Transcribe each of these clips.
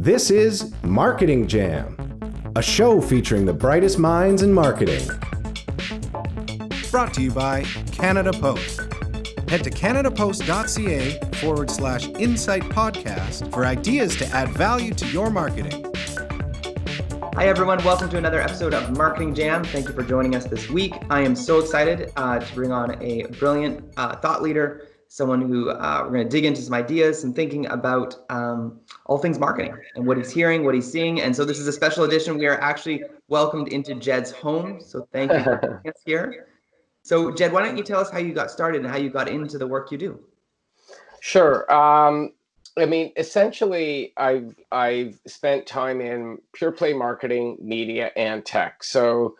This is Marketing Jam, a show featuring the brightest minds in marketing. Brought to you by Canada Post. Head to canadapost.ca/insight podcast for ideas to add value to your marketing. Hi everyone, welcome to another episode of Marketing Jam. Thank you for joining us this week. I am so excited to bring on a brilliant thought leader, someone who we're going to dig into some ideas, some thinking about all things marketing and what he's hearing, what he's seeing. And so this is a special edition. We are actually welcomed into Jed's home. So thank you for joining us here. So Jed, why don't you tell us how you got started and how you got into the work you do? Sure. Essentially, I've spent time in pure play marketing, media, and tech. So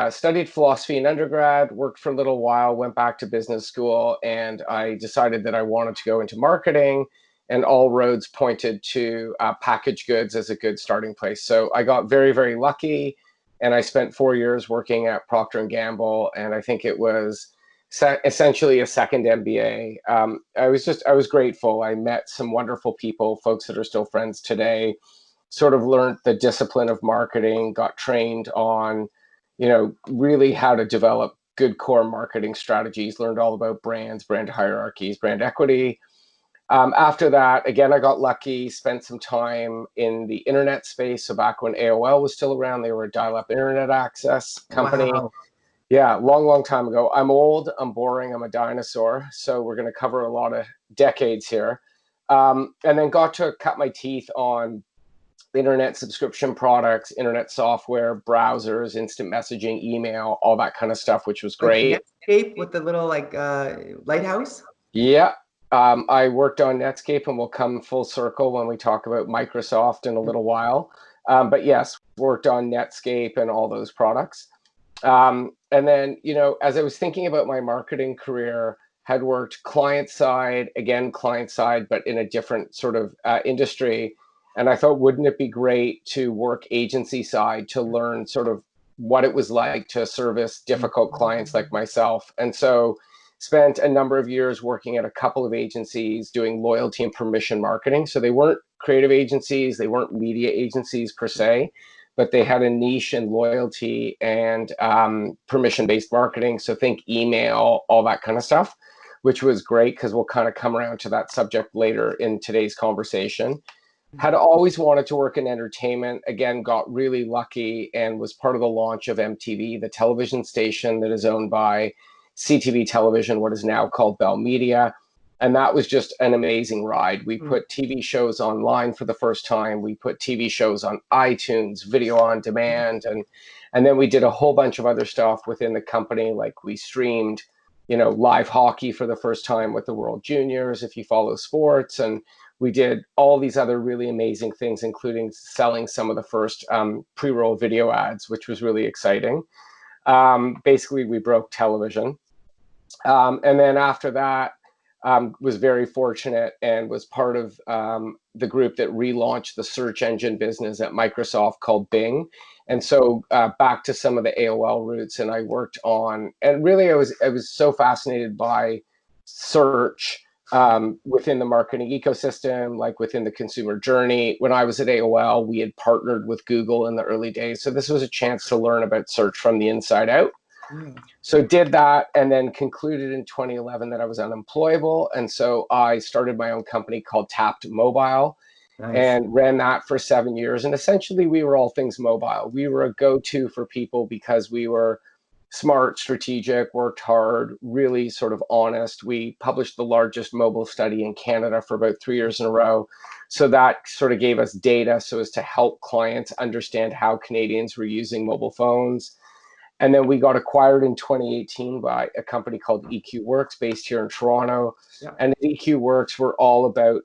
studied philosophy in undergrad, worked for a little while, went back to business school, and I decided that I wanted to go into marketing, and all roads pointed to packaged goods as a good starting place. So I got very, very lucky, and I spent 4 years working at Procter & Gamble, and I think it was essentially a second MBA. I was grateful. I met some wonderful people, folks that are still friends today, sort of learned the discipline of marketing, got trained on, really how to develop good core marketing strategies, learned all about brands, brand hierarchies, brand equity. After that, again, I got lucky, spent some time in the internet space. So back when AOL was still around, they were a dial-up internet access company. Wow. Yeah, long time ago. I'm old, I'm boring, I'm a dinosaur. So we're going to cover a lot of decades here. And then got to cut my teeth on internet subscription products, internet software, browsers, instant messaging, email, all that kind of stuff, which was great. Netscape with the little lighthouse? Yeah. I worked on Netscape, and we'll come full circle when we talk about Microsoft in a little while. But yes, worked on Netscape and all those products. And then, as I was thinking about my marketing career, had worked client side, but in a different sort of industry. And I thought, wouldn't it be great to work agency side to learn sort of what it was like to service difficult clients like myself? And so spent a number of years working at a couple of agencies doing loyalty and permission marketing. So they weren't creative agencies, they weren't media agencies per se, but they had a niche in loyalty and permission-based marketing. So think email, all that kind of stuff, which was great because we'll kind of come around to that subject later in today's conversation. Had always wanted to work in entertainment. Again, got really lucky and was part of the launch of MTV, the television station that is owned by CTV Television, what is now called Bell Media. And that was just an amazing ride. We put TV shows online for the first time. We put TV shows on iTunes, video on demand. And then we did a whole bunch of other stuff within the company. Like we streamed, live hockey for the first time with the World Juniors, if you follow sports. And we did all these other really amazing things, including selling some of the first pre-roll video ads, which was really exciting. Basically, we broke television. And then after that, was very fortunate and was part of the group that relaunched the search engine business at Microsoft called Bing. And so back to some of the AOL roots, and I worked on, and really I was so fascinated by search within the marketing ecosystem, like within the consumer journey. When I was at AOL, we had partnered with Google in the early days. So this was a chance to learn about search from the inside out. So did that, and then concluded in 2011 that I was unemployable. And so I started my own company called Tapped Mobile. Nice. And ran that for 7 years. And essentially we were all things mobile. We were a go-to for people because we were smart, strategic, worked hard, really sort of honest. We published the largest mobile study in Canada for about 3 years in a row. So that sort of gave us data so as to help clients understand how Canadians were using mobile phones. And then we got acquired in 2018 by a company called EQ Works based here in Toronto. Yeah. And EQ Works were all about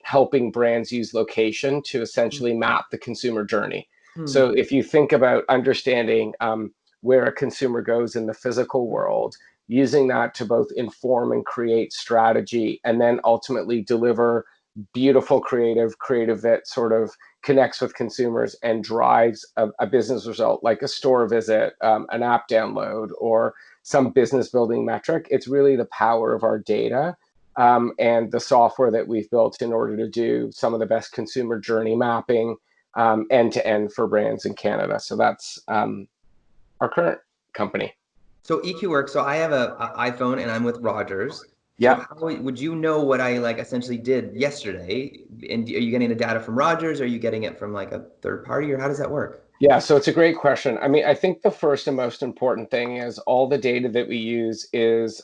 helping brands use location to essentially map the consumer journey. So if you think about understanding where a consumer goes in the physical world, using that to both inform and create strategy, and then ultimately deliver beautiful creative that sort of connects with consumers and drives a business result like a store visit, an app download, or some business building metric. It's really the power of our data and the software that we've built in order to do some of the best consumer journey mapping end to end for brands in Canada. So that's our current company. So EQ works. So I have a iPhone and I'm with Rogers. Yeah. So how would you know what I like essentially did yesterday? And are you getting the data from Rogers? Or are you getting it from like a third party, or how does that work? Yeah, so it's a great question. I mean, I think the first and most important thing is all the data that we use is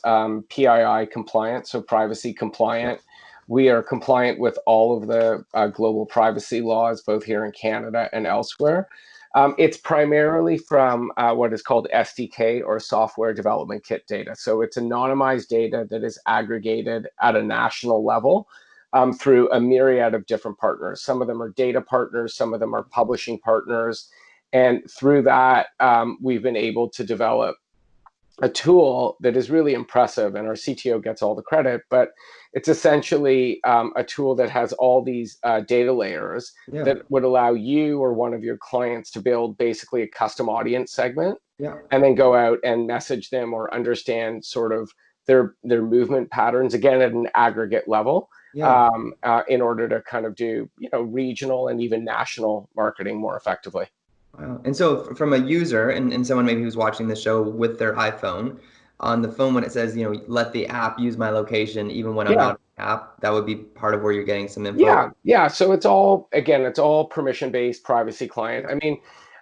PII compliant, so privacy compliant. We are compliant with all of the global privacy laws, both here in Canada and elsewhere. It's primarily from what is called SDK, or software development kit data. So it's anonymized data that is aggregated at a national level through a myriad of different partners. Some of them are data partners, some of them are publishing partners. And through that, we've been able to develop a tool that is really impressive, and our CTO gets all the credit, but it's essentially a tool that has all these data layers that would allow you or one of your clients to build basically a custom audience segment, and then go out and message them or understand sort of their movement patterns, again, at an aggregate level, in order to kind of do, regional and even national marketing more effectively. Wow. And so from a user and someone maybe who's watching the show with their iPhone, on the phone, when it says, let the app use my location, even when I'm not in the app, that would be part of where you're getting some info. Yeah. So it's all permission-based, privacy client. I mean,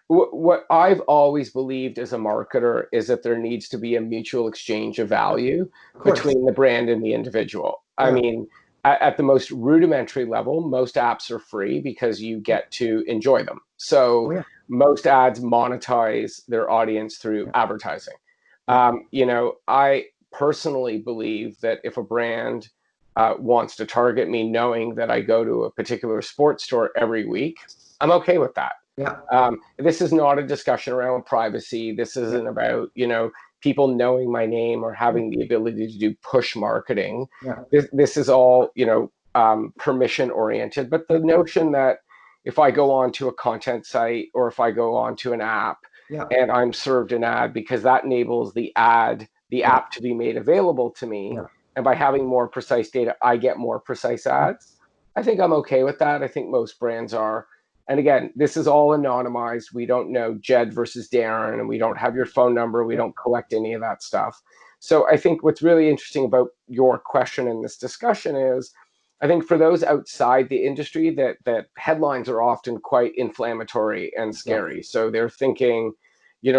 what I've always believed as a marketer is that there needs to be a mutual exchange of value between the brand and the individual. I mean, at the most rudimentary level, most apps are free because you get to enjoy them. So most ads monetize their audience through advertising. I personally believe that if a brand wants to target me knowing that I go to a particular sports store every week, I'm okay with that. This is not a discussion around privacy. This isn't about, people knowing my name or having the ability to do push marketing. This is all, permission oriented. But the notion that if I go onto a content site or if I go onto an app and I'm served an ad, because that enables the app to be made available to me. And by having more precise data, I get more precise ads. I think I'm okay with that. I think most brands are. And again, this is all anonymized. We don't know Jed versus Darren, and we don't have your phone number. We don't collect any of that stuff. So I think what's really interesting about your question in this discussion is, I think for those outside the industry, that headlines are often quite inflammatory and scary. So they're thinking,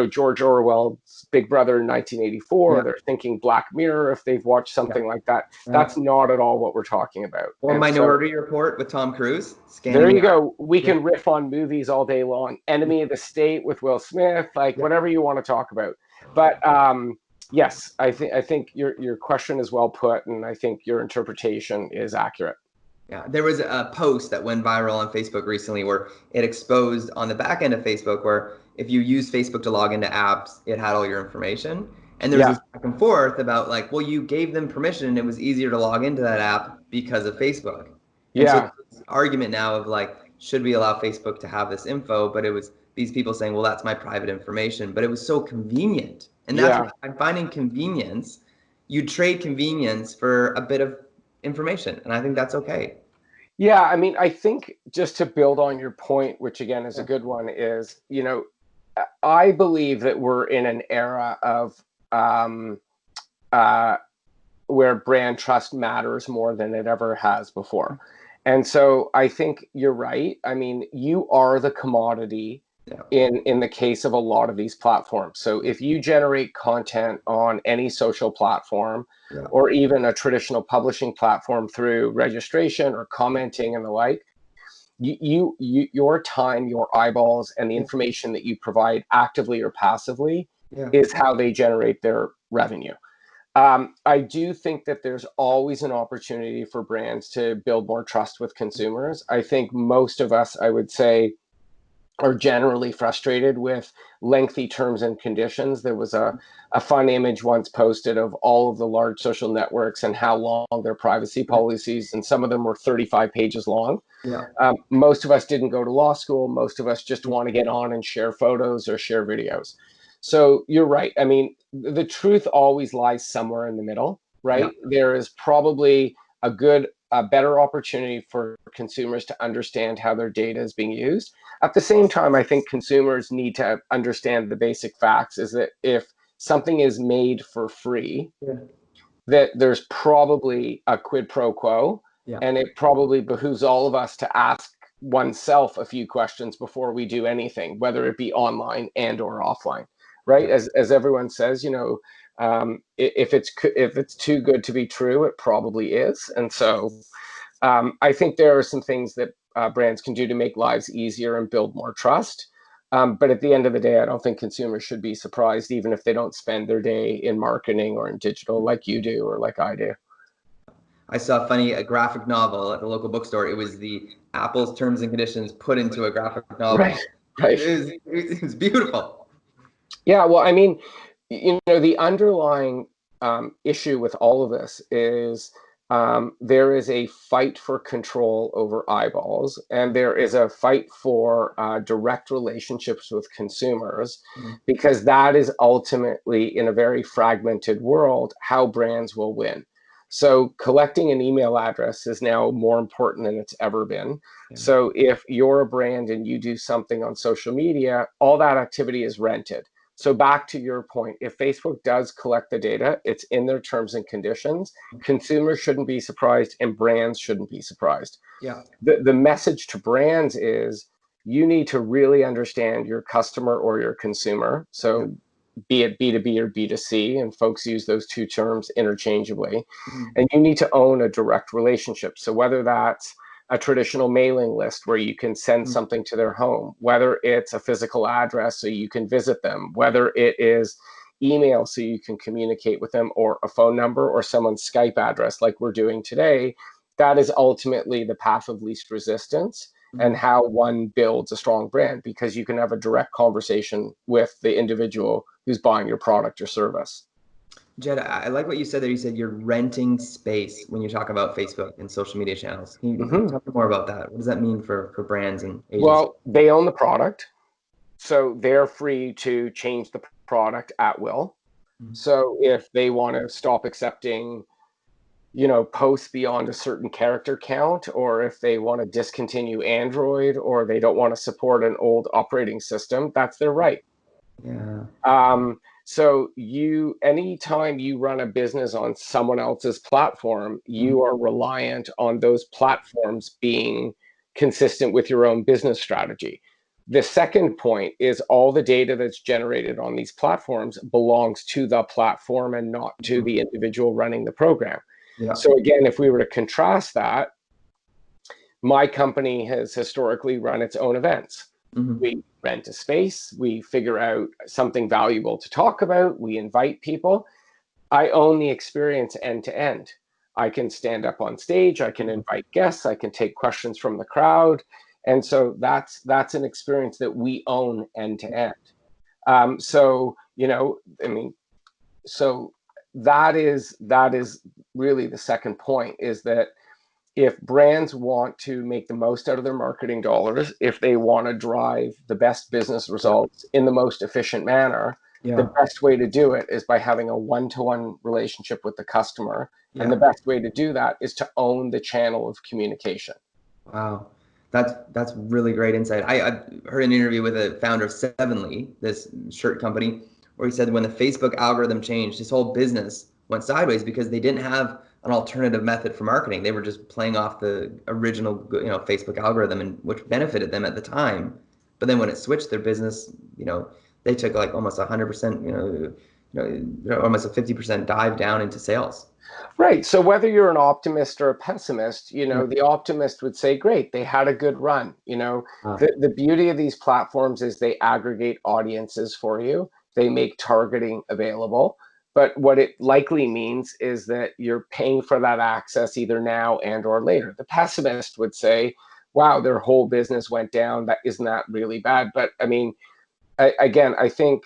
George Orwell's Big Brother in 1984. They're thinking Black Mirror if they've watched something like that. That's not at all what we're talking about. Or Minority Report with Tom Cruise. There you go. We can riff on movies all day long. Enemy of the State with Will Smith, whatever you want to talk about. But yes, I think your question is well put, and I think your interpretation is accurate. Yeah, there was a post that went viral on Facebook recently where it exposed on the back end of Facebook where if you use Facebook to log into apps, it had all your information. And there was this back and forth about you gave them permission and it was easier to log into that app because of Facebook. And so this argument now of should we allow Facebook to have this info? But it was these people saying, well, that's my private information. But it was so convenient. And that's what I'm finding convenience. You trade convenience for a bit of information. And I think that's okay. Yeah, I mean, I think just to build on your point, which again is a good one, is, I believe that we're in an era of where brand trust matters more than it ever has before. And so I think you're right. I mean, you are the commodity in the case of a lot of these platforms. So if you generate content on any social platform or even a traditional publishing platform through registration or commenting and the like, your time, your eyeballs, and the information that you provide actively or passively is how they generate their revenue. I do think that there's always an opportunity for brands to build more trust with consumers. I think most of us, I would say, are generally frustrated with lengthy terms and conditions. There was a fun image once posted of all of the large social networks and how long their privacy policies, and some of them were 35 pages long. Most of us didn't go to law school. Most of us just want to get on and share photos or share videos. So you're right. I mean, the truth always lies somewhere in the middle, right? There is probably a better opportunity for consumers to understand how their data is being used. At the same time, I think consumers need to understand the basic facts is that if something is made for free, that there's probably a quid pro quo, and it probably behooves all of us to ask oneself a few questions before we do anything, whether it be online and or offline, right? As everyone says, if it's too good to be true, it probably is. And so I think there are some things that brands can do to make lives easier and build more trust. But at the end of the day, I don't think consumers should be surprised, even if they don't spend their day in marketing or in digital like you do or like I do. I saw a graphic novel at the local bookstore. It was the Apple's terms and conditions put into a graphic novel. Right. It was beautiful. Yeah, well, I mean, the underlying issue with all of this is there is a fight for control over eyeballs, and there is a fight for direct relationships with consumers, because that is ultimately, in a very fragmented world, how brands will win. So collecting an email address is now more important than it's ever been. So if you're a brand and you do something on social media, all that activity is rented. So back to your point, if Facebook does collect the data, it's in their terms and conditions. Consumers shouldn't be surprised, and brands shouldn't be surprised. The message to brands is you need to really understand your customer or your consumer. So be it B2B or B2C, and folks use those two terms interchangeably. And you need to own a direct relationship. So whether that's a traditional mailing list where you can send something to their home, whether it's a physical address so you can visit them, whether it is email so you can communicate with them, or a phone number or someone's Skype address like we're doing today, that is ultimately the path of least resistance and how one builds a strong brand, because you can have a direct conversation with the individual who's buying your product or service. Jed, I like what you said there. You said you're renting space when you talk about Facebook and social media channels. Can you talk more about that? What does that mean for brands and agencies? Well, they own the product, so they're free to change the product at will. So if they want to stop accepting posts beyond a certain character count, or if they want to discontinue Android, or they don't want to support an old operating system, that's their right. So anytime you run a business on someone else's platform, you are reliant on those platforms being consistent with your own business strategy. The second point is all the data that's generated on these platforms belongs to the platform and not to the individual running the program. So again, if we were to contrast that, my company has historically run its own events. We rent a space, we figure out something valuable to talk about, we invite people. I own the experience end to end. I can stand up on stage, I can invite guests, I can take questions from the crowd. And so that's an experience that we own end to end. So that is really the second point, is that if brands want to make the most out of their marketing dollars, if they want to drive the best business results in the most efficient manner, the best way to do it is by having a one-to-one relationship with the customer. And the best way to do that is to own the channel of communication. Wow. That's really great insight. I heard an interview with a founder of Sevenly, this shirt company, where he said when the Facebook algorithm changed, his whole business went sideways because they didn't have an alternative method for marketing. They were just playing off the original, Facebook algorithm, and which benefited them at the time. But then when it switched, their business, they took like almost 100%, almost a 50% dive down into sales. Right. So whether you're an optimist or a pessimist, the optimist would say, great, they had a good run. The beauty of these platforms is they aggregate audiences for you. They make targeting available. But what it likely means is that you're paying for that access either now and or later. The pessimist would say, wow, their whole business went down. Isn't that really bad? But I mean, I think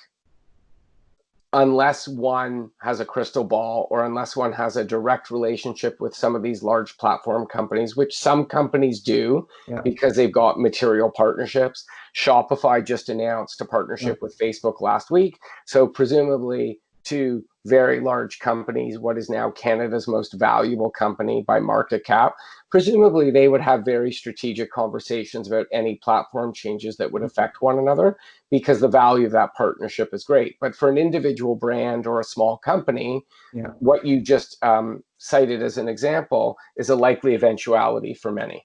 unless one has a crystal ball, or unless one has a direct relationship with some of these large platform companies, which some companies do because they've got material partnerships. Shopify just announced a partnership with Facebook last week. So presumably to very large companies, what is now Canada's most valuable company by market cap, presumably they would have very strategic conversations about any platform changes that would affect one another, because the value of that partnership is great. But for an individual brand or a small company, what you just cited as an example is a likely eventuality for many.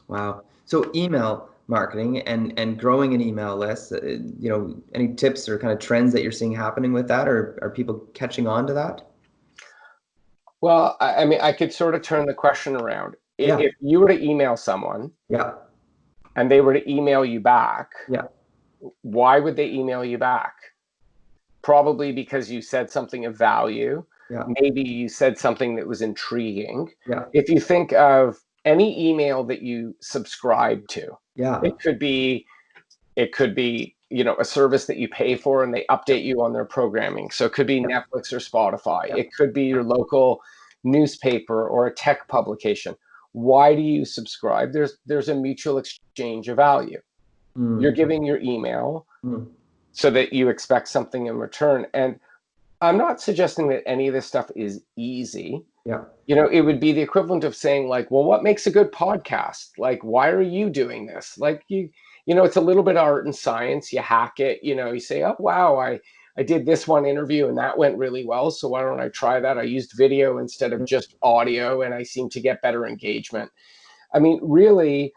Wow. So email marketing and growing an email list, any tips or kind of trends that you're seeing happening with that, or are people catching on to that? Well, I mean, I could sort of turn the question around. Yeah. If you were to email someone and they were to email you back, why would they email you back? Probably because you said something of value. Maybe you said something that was intriguing. If you think of any email that you subscribe to, it could be, a service that you pay for and they update you on their programming. So it could be Netflix or Spotify. It could be your local newspaper or a tech publication. Why do you subscribe? There's a mutual exchange of value. You're giving your email so that you expect something in return. And I'm not suggesting that any of this stuff is easy. It would be the equivalent of saying, like, well, what makes a good podcast? Like, why are you doing this? Like, it's a little bit of art and science. You hack it, you say, oh, wow, I did this one interview and that went really well. So why don't I try that? I used video instead of just audio and I seem to get better engagement. I mean, really,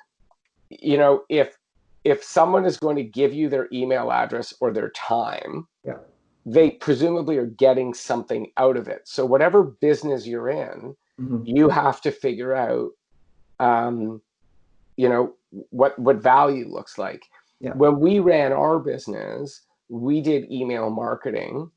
if someone is going to give you their email address or their time, they presumably are getting something out of it. So whatever business you're in, you have to figure out, what value looks like. When we ran our business, we did email marketing,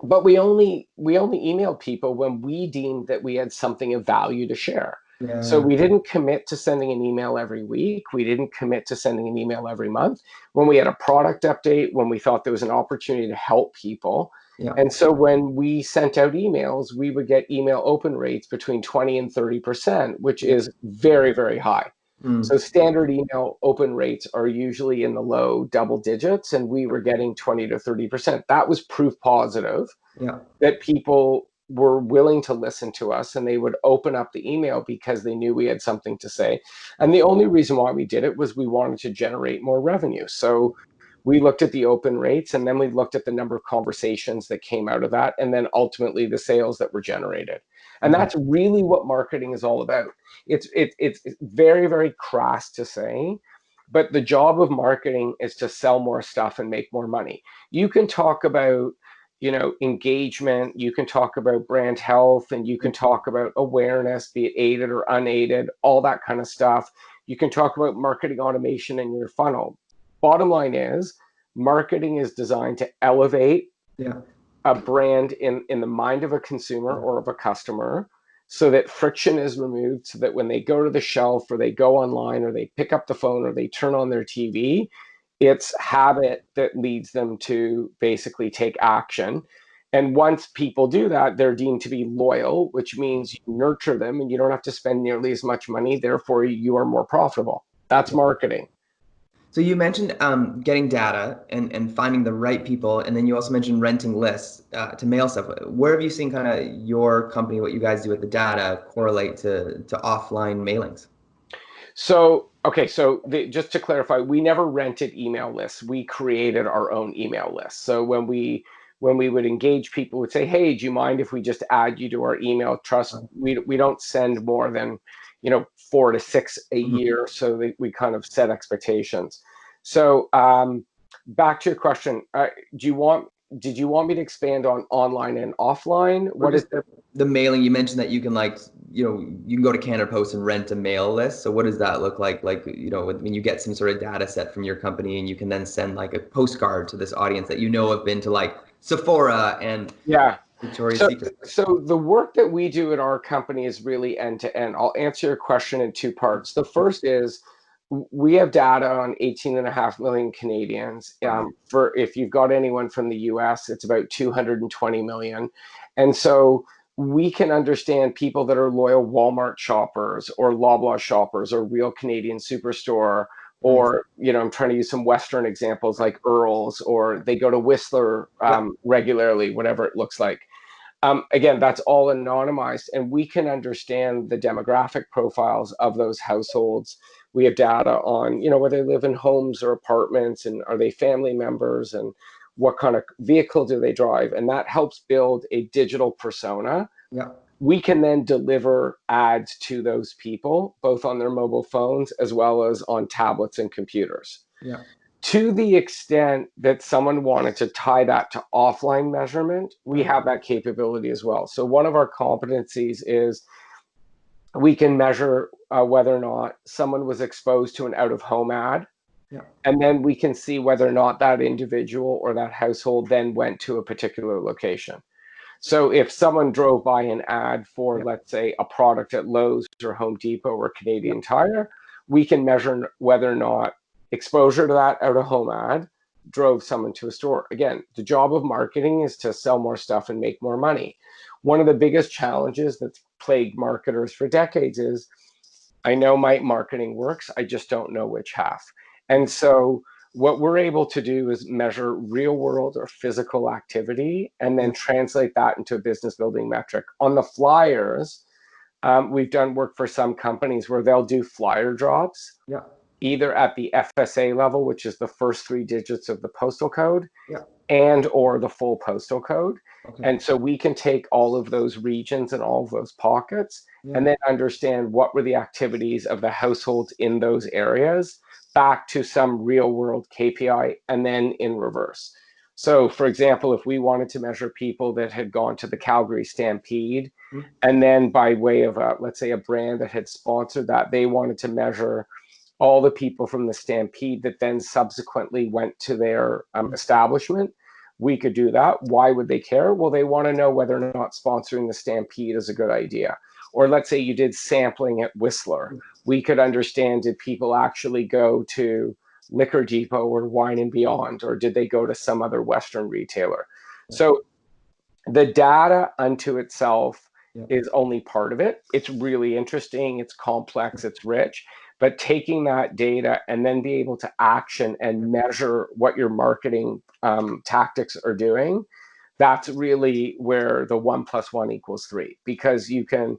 but we only emailed people when we deemed that we had something of value to share. So we didn't commit to sending an email every week. We didn't commit to sending an email every month. When we had a product update, when we thought there was an opportunity to help people. And so when we sent out emails, we would get email open rates between 20 and 30%, which is very, very high. So standard email open rates are usually in the low double digits, and we were getting 20 to 30%. That was proof positive that people were willing to listen to us, and they would open up the email because they knew we had something to say. And the only reason why we did it was we wanted to generate more revenue. So we looked at the open rates, and then we looked at the number of conversations that came out of that, and then ultimately the sales that were generated. And that's really what marketing is all about. It's very, very crass to say, but the job of marketing is to sell more stuff and make more money. You can talk about engagement, you can talk about brand health, and you can talk about awareness, be it aided or unaided, all that kind of stuff. You can talk about marketing automation in your funnel. Bottom line is, marketing is designed to elevate a brand in the mind of a consumer or of a customer, so that friction is removed, so that when they go to the shelf or they go online or they pick up the phone or they turn on their TV, it's habit that leads them to basically take action. And once people do that, they're deemed to be loyal, which means you nurture them and you don't have to spend nearly as much money. Therefore, you are more profitable. That's marketing. So you mentioned getting data and finding the right people, and then you also mentioned renting lists to mail stuff. Where have you seen kind of your company, what you guys do with the data, correlate to offline mailings? So just to clarify, we never rented email lists. We created our own email lists. So when we would engage people, would say, hey, do you mind if we just add you to our email trust? We don't send more than 4 to 6 a year, so that we kind of set expectations. So back to your question, did you want me to expand on online and offline? What is the mailing? You mentioned that you can you can go to Canada Post and rent a mail list. So what does that look like? Like, when you get some sort of data set from your company, and you can then send like a postcard to this audience that have been to like Sephora and Victoria's Secret. So the work that we do at our company is really end to end. I'll answer your question in two parts. The first is, we have data on 18.5 million Canadians. For if you've got anyone from the US, it's about 220 million. And so we can understand people that are loyal Walmart shoppers or Loblaw shoppers or Real Canadian Superstore, or, I'm trying to use some Western examples like Earl's, or they go to Whistler regularly, whatever it looks like. Again, that's all anonymized, and we can understand the demographic profiles of those households. We have data on, whether they live in homes or apartments, and are they family members, and what kind of vehicle do they drive, and that helps build a digital persona. Yeah. We can then deliver ads to those people, both on their mobile phones as well as on tablets and computers. Yeah. To the extent that someone wanted to tie that to offline measurement, we have that capability as well. So one of our competencies is we can measure whether or not someone was exposed to an out-of-home ad. Yeah. And then we can see whether or not that individual or that household then went to a particular location. So if someone drove by an ad for, let's say, a product at Lowe's or Home Depot or Canadian Tire, we can measure whether or not exposure to that out-of-home ad drove someone to a store. Again, the job of marketing is to sell more stuff and make more money. One of the biggest challenges that's plagued marketers for decades is, I know my marketing works, I just don't know which half. And so what we're able to do is measure real world or physical activity and then translate that into a business building metric. On the flyers, we've done work for some companies where they'll do flyer drops, either at the FSA level, which is the first 3 digits of the postal code, and or the full postal code. Okay. And so we can take all of those regions and all of those pockets and then understand what were the activities of the households in those areas back to some real world KPI, and then in reverse. So for example, if we wanted to measure people that had gone to the Calgary Stampede, and then by way of let's say a brand that had sponsored that, they wanted to measure all the people from the Stampede that then subsequently went to their establishment, we could do that. Why would they care? Well, they want to know whether or not sponsoring the Stampede is a good idea. Or let's say you did sampling at Whistler. We could understand, did people actually go to Liquor Depot or Wine and Beyond, or did they go to some other Western retailer? So the data unto itself is only part of it. It's really interesting, it's complex, it's rich, but taking that data and then be able to action and measure what your marketing tactics are doing, that's really where the 1 + 1 = 3, because you can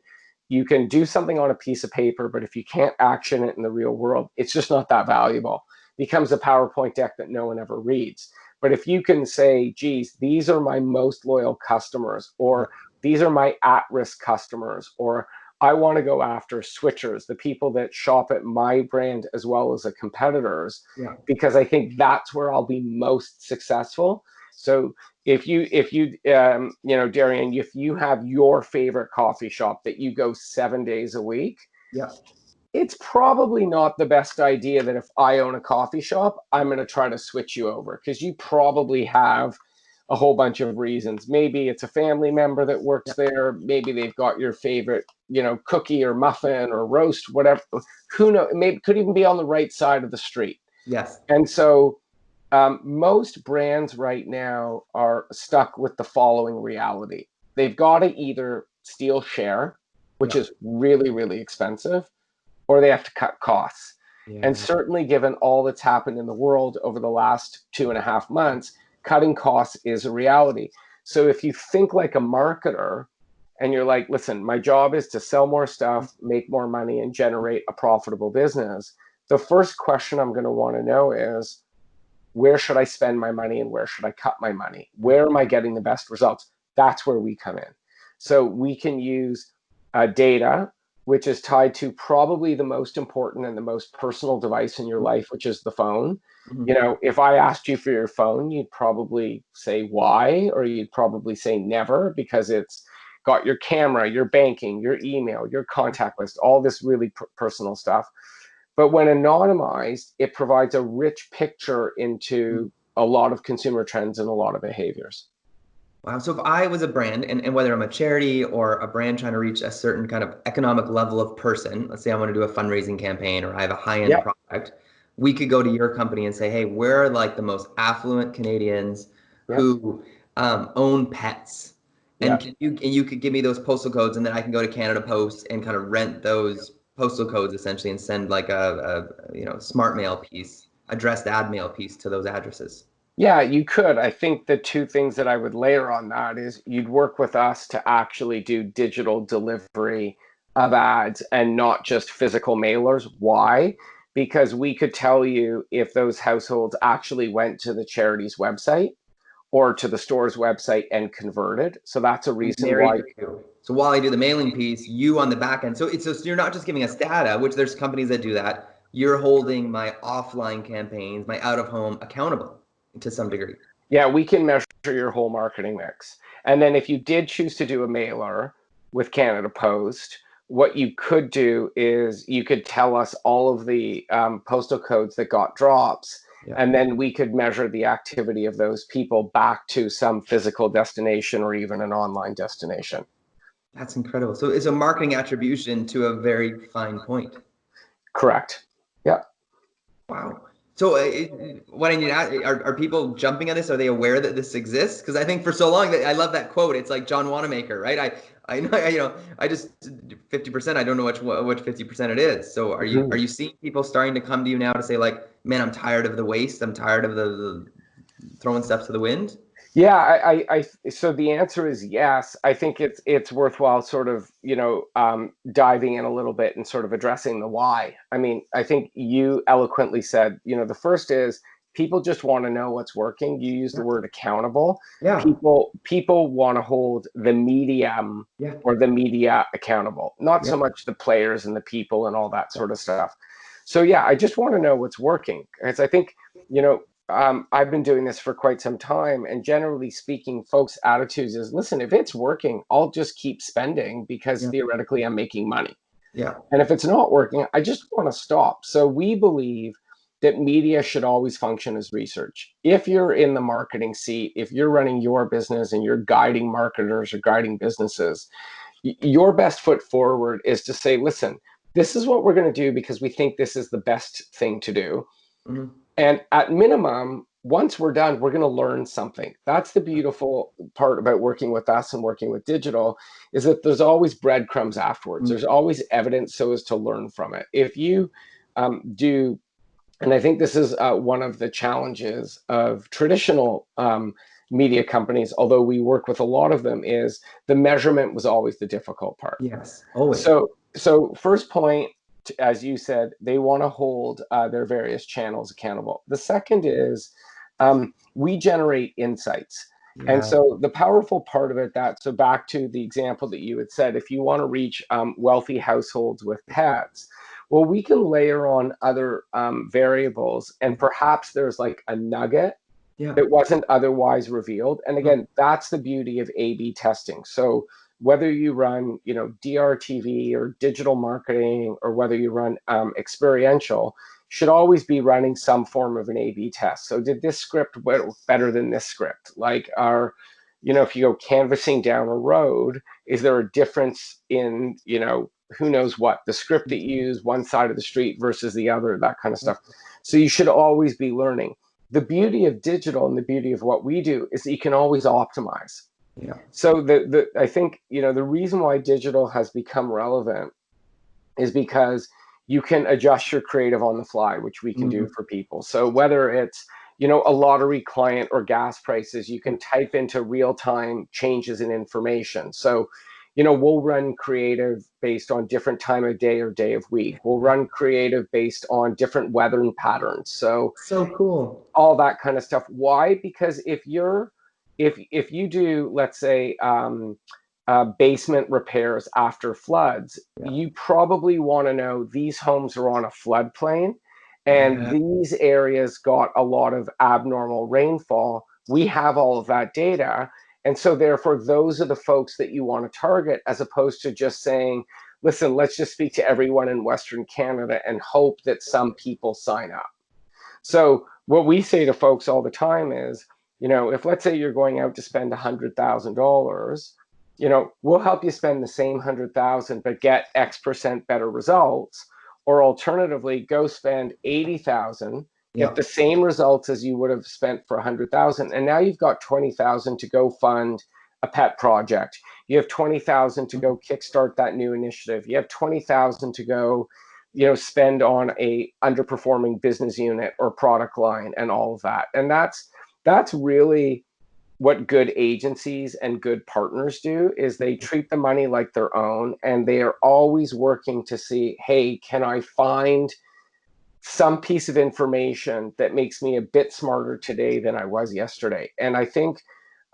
do something on a piece of paper, but if you can't action it in the real world, it's just not that valuable. It becomes a PowerPoint deck that no one ever reads. But if you can say, geez, these are my most loyal customers, or these are my at-risk customers, or I want to go after switchers, the people that shop at my brand as well as a competitor's, because I think that's where I'll be most successful. So if you Darian, if you have your favorite coffee shop that you go 7 days a week, it's probably not the best idea that if I own a coffee shop, I'm going to try to switch you over, because you probably have a whole bunch of reasons. Maybe it's a family member that works there. Maybe they've got your favorite, cookie or muffin or roast, whatever. Who knows? Maybe could even be on the right side of the street. Yes. And so most brands right now are stuck with the following reality. They've got to either steal share, which is really, really expensive, or they have to cut costs. And certainly given all that's happened in the world over the last 2.5 months, cutting costs is a reality. So if you think like a marketer and you're like, listen, my job is to sell more stuff, make more money, and generate a profitable business, the first question I'm going to want to know is, where should I spend my money and where should I cut my money? Where am I getting the best results? That's where we come in. So we can use data, which is tied to probably the most important and the most personal device in your life, which is the phone. If I asked you for your phone, you'd probably say why, or you'd probably say never, because it's got your camera, your banking, your email, your contact list, all this really personal stuff. But when anonymized, it provides a rich picture into a lot of consumer trends and a lot of behaviors. Wow. So if I was a brand, and whether I'm a charity or a brand trying to reach a certain kind of economic level of person, let's say I want to do a fundraising campaign or I have a high-end product, we could go to your company and say, hey, we're like the most affluent Canadians who own pets. And you could give me those postal codes, and then I can go to Canada Post and kind of rent those postal codes essentially and send like a smart mail piece, addressed ad mail piece to those addresses. Yeah, you could. I think the two things that I would layer on that is you'd work with us to actually do digital delivery of ads and not just physical mailers. Why? Because we could tell you if those households actually went to the charity's website or to the store's website and converted. So that's a reason Very why. true. So while I do the mailing piece, you on the back end. So it's just, you're not just giving us data, which there's companies that do that. You're holding my offline campaigns, my out of home accountable to some degree. Yeah, we can measure your whole marketing mix. And then if you did choose to do a mailer with Canada Post, what you could do is you could tell us all of the postal codes that got drops, Yeah. and then we could measure the activity of those people back to some physical destination or even an online destination. That's incredible. So it's a marketing attribution to a very fine point. Correct. Yeah. Wow. So what I need to ask, are people jumping at this? Are they aware that this exists? Because I think for so long that I love that quote. It's like John Wanamaker, right? I know I just 50%. I don't know which 50% it is. So are you seeing people starting to come to you now to say like, man, I'm tired of the waste. I'm tired of the throwing stuff to the wind. Yeah, so the answer is yes. I think it's worthwhile sort of, diving in a little bit and sort of addressing the why. I mean, I think you eloquently said, the first is people just want to know what's working. You use the word accountable. Yeah. People want to hold the medium or the media accountable, not so much the players and the people and all that sort of stuff. So yeah, I just want to know what's working. Because I think, I've been doing this for quite some time, and generally speaking, folks' attitudes is, listen, if it's working, I'll just keep spending because theoretically I'm making money. Yeah. And if it's not working, I just want to stop. So we believe that media should always function as research. If you're in the marketing seat, if you're running your business and you're guiding marketers or guiding businesses, your best foot forward is to say, listen, this is what we're going to do because we think this is the best thing to do. Mm-hmm. And at minimum, once we're done, we're going to learn something. That's the beautiful part about working with us and working with digital, is that there's always breadcrumbs afterwards. There's always evidence so as to learn from it. If you do, and I think this is one of the challenges of traditional media companies, although we work with a lot of them, is the measurement was always the difficult part. Yes, always. So first point, as you said, they want to hold their various channels accountable. The second is we generate insights. Yeah. And so the powerful part of it, so back to the example that you had said, if you want to reach wealthy households with pets, well, we can layer on other variables, and perhaps there's like a nugget that wasn't otherwise revealed. And again, that's the beauty of A/B testing. So whether you run, DRTV or digital marketing, or whether you run experiential, should always be running some form of an A/B test. So did this script work better than this script? Like if you go canvassing down a road, is there a difference in, who knows what, the script that you use one side of the street versus the other, that kind of stuff. So you should always be learning. The beauty of digital and the beauty of what we do is that you can always optimize. Yeah. So I think, the reason why digital has become relevant is because you can adjust your creative on the fly, which we can do for people. So whether it's, a lottery client or gas prices, you can type into real-time changes in information. So, we'll run creative based on different time of day or day of week. We'll run creative based on different weather patterns. So cool. All that kind of stuff. Why? Because if you do, let's say, basement repairs after floods, you probably want to know these homes are on a floodplain and these areas got a lot of abnormal rainfall. We have all of that data. And so therefore, those are the folks that you want to target, as opposed to just saying, listen, let's just speak to everyone in Western Canada and hope that some people sign up. So what we say to folks all the time is, if let's say you're going out to spend $100,000, we'll help you spend the same 100,000 but get X% better results. Or alternatively, go spend 80,000, get the same results as you would have spent for 100,000, and now you've got 20,000 to go fund a pet project. You have 20,000 to go kickstart that new initiative. You have 20,000 to go, spend on a underperforming business unit or product line and all of that. And that's that's really what good agencies and good partners do, is they treat the money like their own, and they are always working to see, hey, can I find some piece of information that makes me a bit smarter today than I was yesterday? And I think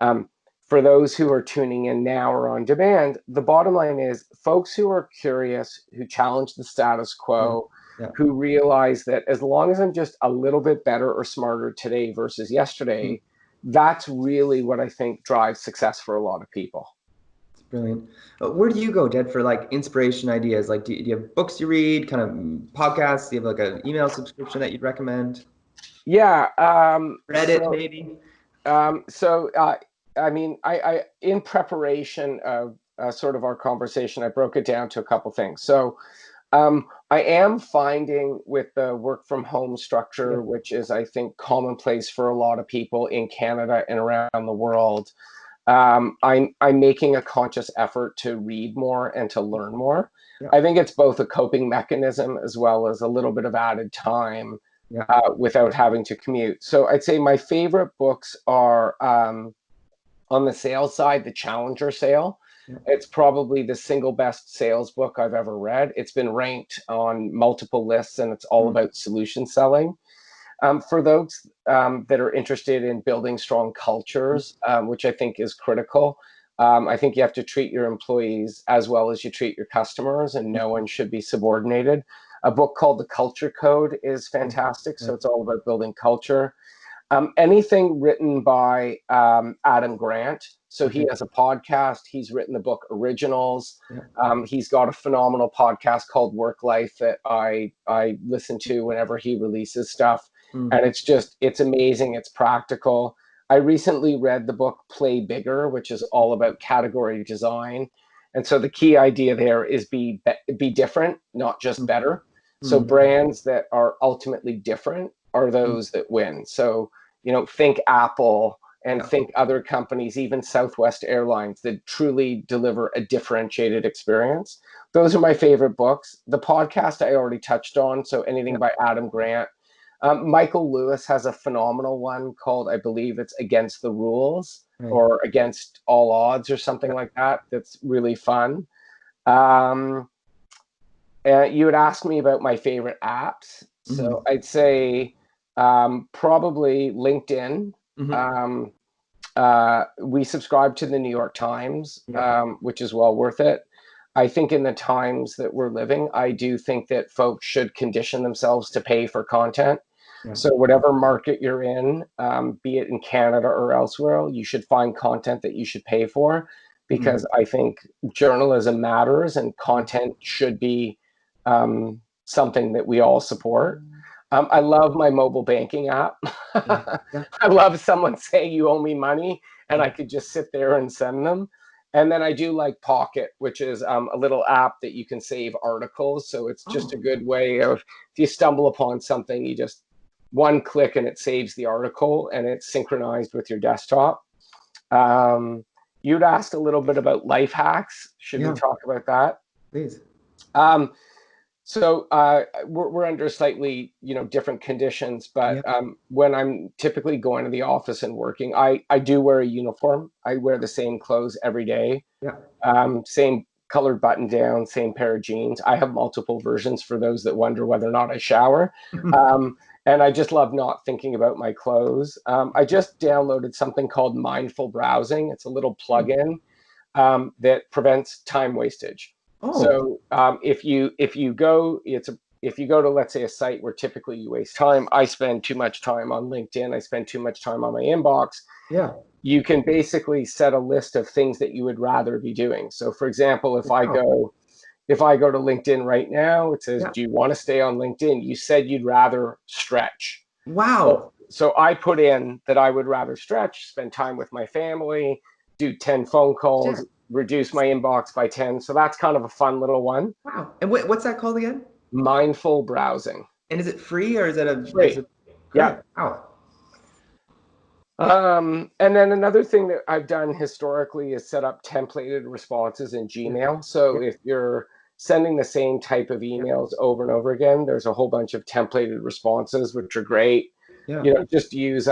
for those who are tuning in now or on demand, the bottom line is folks who are curious, who challenge the status quo, who realize that as long as I'm just a little bit better or smarter today versus yesterday, that's really what I think drives success for a lot of people. It's brilliant. Where do you go, Jed, for like inspiration ideas? Like, do you have books you read, kind of podcasts? Do you have like an email subscription that you'd recommend? Yeah. Reddit, maybe? I mean, I in preparation of sort of our conversation, I broke it down to a couple things. So I am finding with the work from home structure, which is, I think, commonplace for a lot of people in Canada and around the world, I'm making a conscious effort to read more and to learn more. I think it's both a coping mechanism as well as a little bit of added time without having to commute. So I'd say my favorite books are on the sales side, The Challenger Sale. It's probably the single best sales book I've ever read. It's been ranked on multiple lists, and it's all about solution selling. For those that are interested in building strong cultures, which I think is critical, I think you have to treat your employees as well as you treat your customers, and no one should be subordinated. A book called The Culture Code is fantastic. So it's all about building culture. Anything written by Adam Grant. So he has a podcast. He's written the book Originals. He's got a phenomenal podcast called Work Life that I listen to whenever he releases stuff. And it's amazing. It's practical. I recently read the book Play Bigger, which is all about category design. And so the key idea there is be different, not just better. So brands that are ultimately different are those that win. So, think Apple and think other companies, even Southwest Airlines, that truly deliver a differentiated experience. Those are my favorite books. The podcast I already touched on. So anything by Adam Grant. Michael Lewis has a phenomenal one called, I believe it's Against the Rules or Against All Odds or something like that. That's really fun. You had asked me about my favorite apps. So I'd say probably LinkedIn. We subscribe to the New York Times, which is well worth it. I think in the times that we're living, I do think that folks should condition themselves to pay for content. So whatever market you're in, be it in Canada or elsewhere, you should find content that you should pay for, because I think journalism matters and content should be something that we all support. I love my mobile banking app. I love someone saying you owe me money and I could just sit there and send them. And then I do like Pocket, which is a little app that you can save articles. So it's just a good way of, if you stumble upon something, you just one click and it saves the article and it's synchronized with your desktop. You'd asked a little bit about life hacks. Should we talk about that? Please. So we're under slightly, different conditions, but when I'm typically going to the office and working, I do wear a uniform. I wear the same clothes every day. Same colored button down, same pair of jeans. I have multiple versions for those that wonder whether or not I shower. And I just love not thinking about my clothes. I just downloaded something called Mindful Browsing. It's a little plugin that prevents time wastage. So if you go to, let's say, a site where typically you waste time, I spend too much time on LinkedIn, I spend too much time on my inbox. You can basically set a list of things that you would rather be doing. So for example, if I go to LinkedIn right now, it says, do you want to stay on LinkedIn? You said you'd rather stretch. Wow. So I put in that I would rather stretch, spend time with my family, do 10 phone calls, reduce my inbox by 10. So that's kind of a fun little one. Wow. And what's that called again? Mindful Browsing. And is it free or is it a free? Yeah. Wow. And then another thing that I've done historically is set up templated responses in Gmail. So if you're sending the same type of emails over and over again, there's a whole bunch of templated responses, which are great. Just use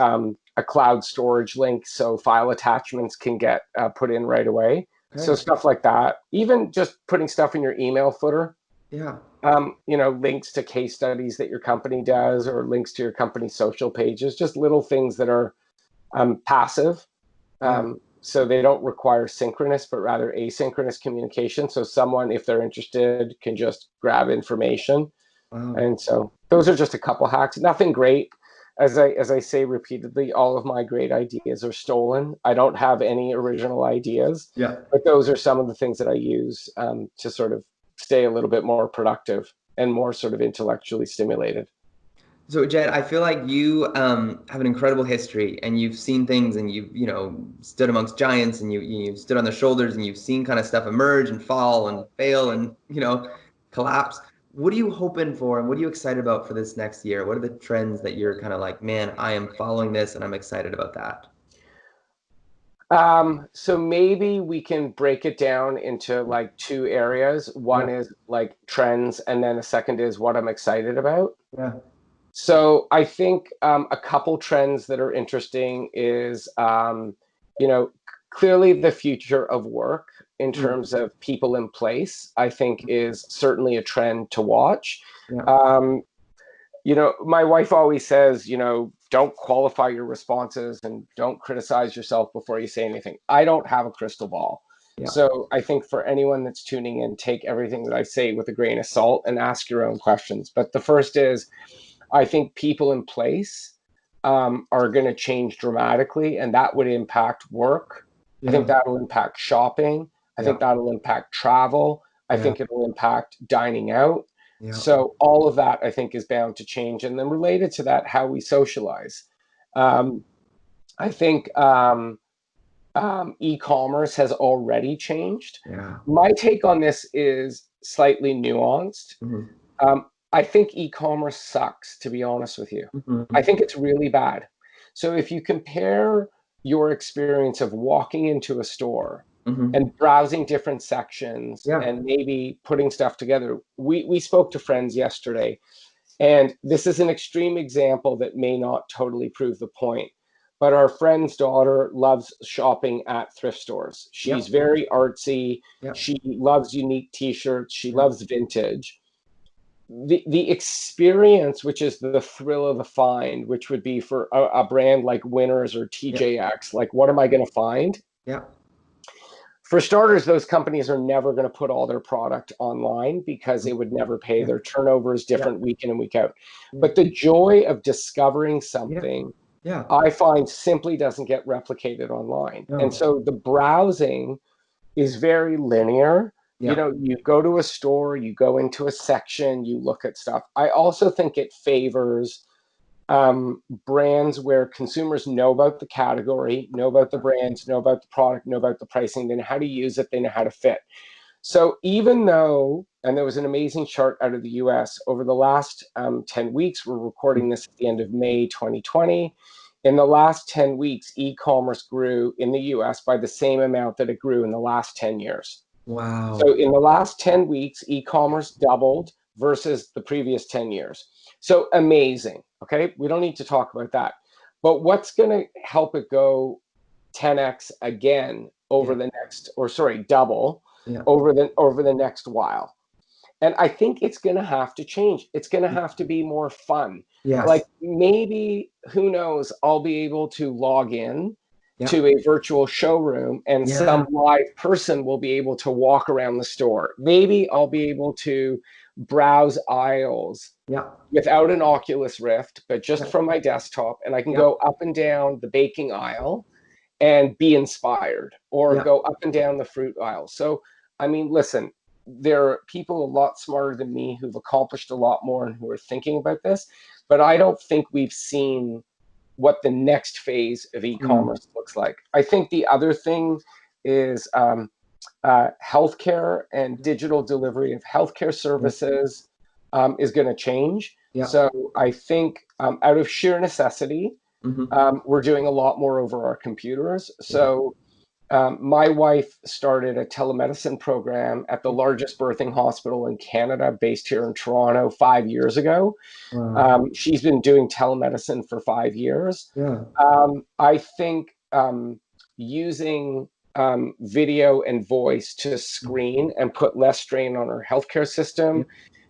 a cloud storage link so file attachments can get put in right away. Okay. So stuff like that. Even just putting stuff in your email footer. Yeah. Links to case studies that your company does, or links to your company's social pages, just little things that are passive. So they don't require synchronous, but rather asynchronous communication. So someone, if they're interested, can just grab information. Wow. And so those are just a couple hacks. Nothing great. As I say repeatedly, all of my great ideas are stolen. I don't have any original ideas. Yeah. But those are some of the things that I use to sort of stay a little bit more productive and more sort of intellectually stimulated. So Jed, I feel like you have an incredible history, and you've seen things, and you've stood amongst giants, and you've stood on their shoulders, and you've seen kind of stuff emerge and fall and fail and collapse. What are you hoping for, and what are you excited about for this next year? What are the trends that you're kind of like, man, I am following this, and I'm excited about that? So maybe we can break it down into like two areas. One is like trends, and then the second is what I'm excited about. Yeah. So I think a couple trends that are interesting is, clearly the future of work in terms of people in place, I think is certainly a trend to watch. Yeah. My wife always says, don't qualify your responses and don't criticize yourself before you say anything. I don't have a crystal ball. Yeah. So I think for anyone that's tuning in, take everything that I say with a grain of salt and ask your own questions. But the first is, I think people in place are going to change dramatically, and that would impact work. Yeah. I think that'll impact shopping. I think that'll impact travel. I think it'll impact dining out. Yeah. So all of that, I think, is bound to change. And then related to that, how we socialize. I think e-commerce has already changed. Yeah. My take on this is slightly nuanced. Mm-hmm. I think e-commerce sucks, to be honest with you. Mm-hmm. I think it's really bad. So if you compare your experience of walking into a store and browsing different sections and maybe putting stuff together, we spoke to friends yesterday, and this is an extreme example that may not totally prove the point, but our friend's daughter loves shopping at thrift stores. She's very artsy. She loves unique t-shirts. She loves vintage. The experience, which is the thrill of the find, which would be for a brand like Winners or TJX, like, what am I going to find? Yeah. For starters, those companies are never going to put all their product online because it would never pay. Their turnover is different week in and week out. But the joy of discovering something, I find, simply doesn't get replicated online. No. And so the browsing is very linear. You go to a store, you go into a section, you look at stuff. I also think it favors brands where consumers know about the category, know about the brands, know about the product, know about the pricing, they know how to use it, they know how to fit. So even though, and there was an amazing chart out of the US over the last 10 weeks, we're recording this at the end of May 2020. In the last 10 weeks, e-commerce grew in the US by the same amount that it grew in the last 10 years. Wow. So in the last 10 weeks, e-commerce doubled versus the previous 10 years. So amazing. Okay. We don't need to talk about that. But what's going to help it go 10x again over the next, double over the next while? And I think it's going to have to change. It's going to have to be more fun. Yes. Like, maybe, who knows, I'll be able to log in to a virtual showroom, and some live person will be able to walk around the store. Maybe I'll be able to browse aisles without an Oculus Rift, but just from my desktop, and I can go up and down the baking aisle and be inspired, or go up and down the fruit aisle. So, I mean, listen, there are people a lot smarter than me who've accomplished a lot more and who are thinking about this, but I don't think we've seen what the next phase of e-commerce looks like. I think the other thing is healthcare and digital delivery of healthcare services is going to change. So I think out of sheer necessity, we're doing a lot more over our computers. So My wife started a telemedicine program at the largest birthing hospital in Canada, based here in Toronto, 5 years ago. Wow. She's been doing telemedicine for 5 years. Yeah. I think using video and voice to screen and put less strain on our healthcare Yeah. system.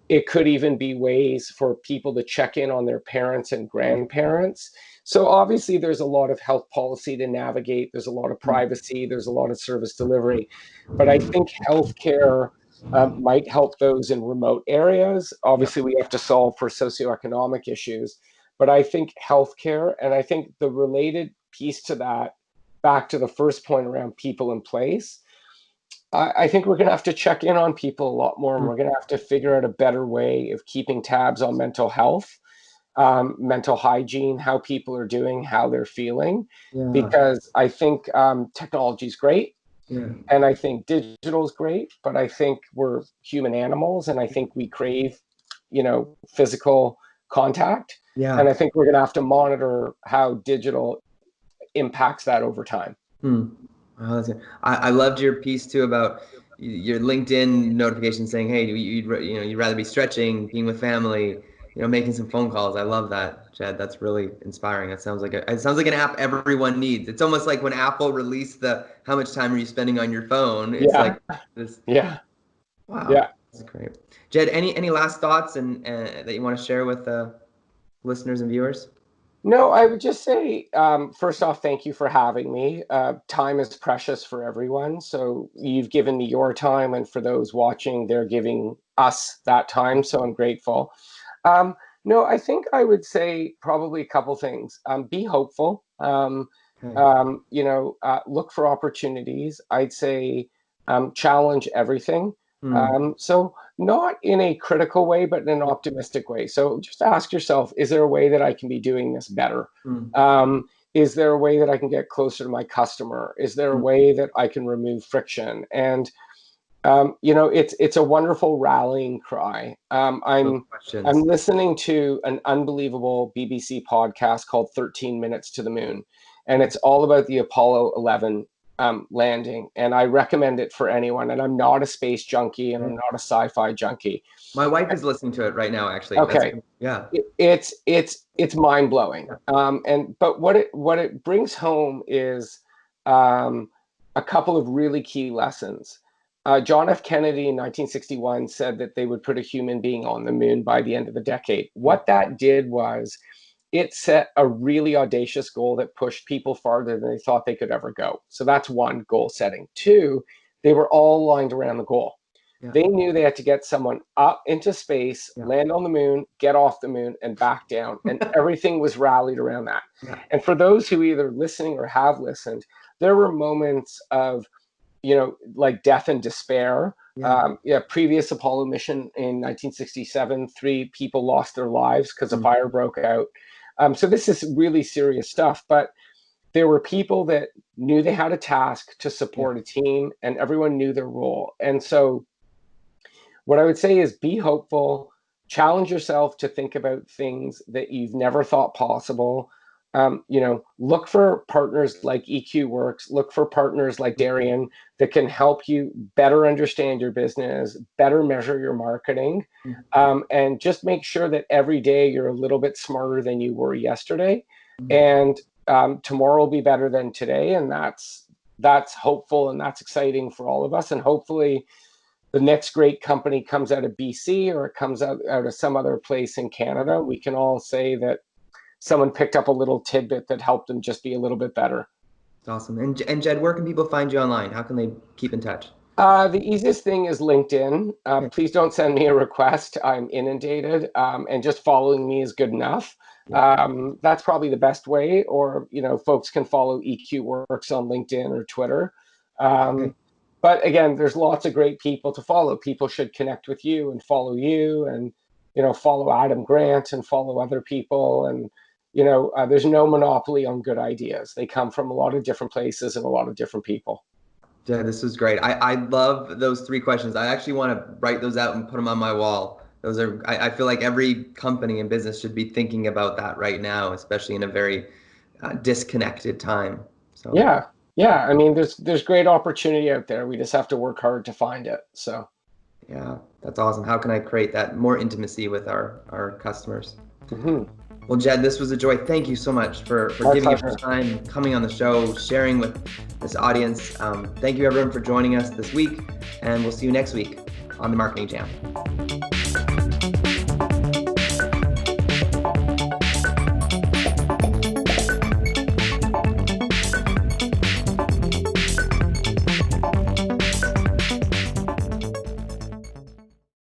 It could even be ways for people to check in on their parents and grandparents. So obviously there's a lot of health policy to navigate. There's a lot of privacy. There's a lot of service delivery. But I think healthcare might help those in remote areas. Yeah. Obviously, we have to solve for socioeconomic issues. But I think healthcare, and I think the related piece to that, back to the first point around people in place, I think we're going to have to check in on people a lot more, and we're going to have to figure out a better way of keeping tabs on mental health, mental hygiene, how people are doing, how they're feeling, Yeah. because I think technology is great, Yeah. and I think digital is great, but I think we're human animals, and I think we crave, physical contact, Yeah. and I think we're going to have to monitor how digital impacts that over time. Oh, that's good. I loved your piece too about your LinkedIn notification saying, "Hey, you'd rather be stretching, being with family, making some phone calls." I love that, Jed. That's really inspiring. It sounds like an app everyone needs. It's almost like when Apple released the "How much time are you spending on your phone?" It's Yeah, like this. yeah, Wow, yeah. that's great. Jed, any last thoughts and that you want to share with listeners and viewers? No, I would just say, first off, thank you for having me. Time is precious for everyone. So you've given me your time, and for those watching, they're giving us that time. So I'm grateful. Um, no, I think I would say probably a couple things. Be hopeful. Okay. Look for opportunities. I'd say challenge everything. Hmm. So not in a critical way, but in an optimistic way. So just ask yourself, is there a way that I can be doing this better? Hmm. Is there a way that I can get closer to my customer? Is there a Hmm. way that I can remove friction? And it's a wonderful rallying cry. Those I'm questions. listening to an unbelievable BBC podcast called 13 Minutes to the Moon, and it's all about the Apollo 11 landing. And I recommend it for anyone. And I'm not a space junkie, and I'm not a sci-fi junkie. My wife is listening to it right now, actually. That's Okay, yeah. it's mind blowing. But what it brings home is a couple of really key lessons. John F. Kennedy in 1961 said that they would put a human being on the moon by the end of the decade. What that did was it set a really audacious goal that pushed people farther than they thought they could ever go. So that's one, goal setting. Two, they were all aligned around the goal. Yeah. They knew they had to get someone up into space, Yeah. land on the moon, get off the moon, and back down. And everything was rallied around that. Yeah. And for those who either listening or have listened, there were moments of, like death and despair. Yeah. Previous Apollo mission in 1967, 3 people lost their lives because a fire broke out. So this is really serious stuff. But there were people that knew they had a task to support a team, and everyone knew their role. And so what I would say is be hopeful, challenge yourself to think about things that you've never thought possible. Look for partners like EQ Works, look for partners like Darian that can help you better understand your business, better measure your marketing, and just make sure that every day you're a little bit smarter than you were yesterday. And tomorrow will be better than today. And that's hopeful, and that's exciting for all of us. And hopefully the next great company comes out of BC, or it comes out of some other place in Canada. We can all say that someone picked up a little tidbit that helped them just be a little bit better. It's awesome. And Jed, where can people find you online? How can they keep in touch? The easiest thing is LinkedIn. Please don't send me a request. I'm inundated, and just following me is good enough. That's probably the best way. Or, folks can follow EQ Works on LinkedIn or Twitter. But again, there's lots of great people to follow. People should connect with you and follow you, and, follow Adam Grant and follow other people. And, there's no monopoly on good ideas. They come from a lot of different places and a lot of different people. Yeah, this was great. I love those 3 questions. I actually want to write those out and put them on my wall. Those are, I feel like every company and business should be thinking about that right now, especially in a very disconnected time. So Yeah. Yeah, I mean, there's great opportunity out there. We just have to work hard to find it. So. Yeah, that's awesome. How can I create that more intimacy with our customers? Mm-hmm. Well, Jed, this was a joy. Thank you so much for giving us your time, coming on the show, sharing with this audience. Thank you, everyone, for joining us this week, and we'll see you next week on the Marketing Jam.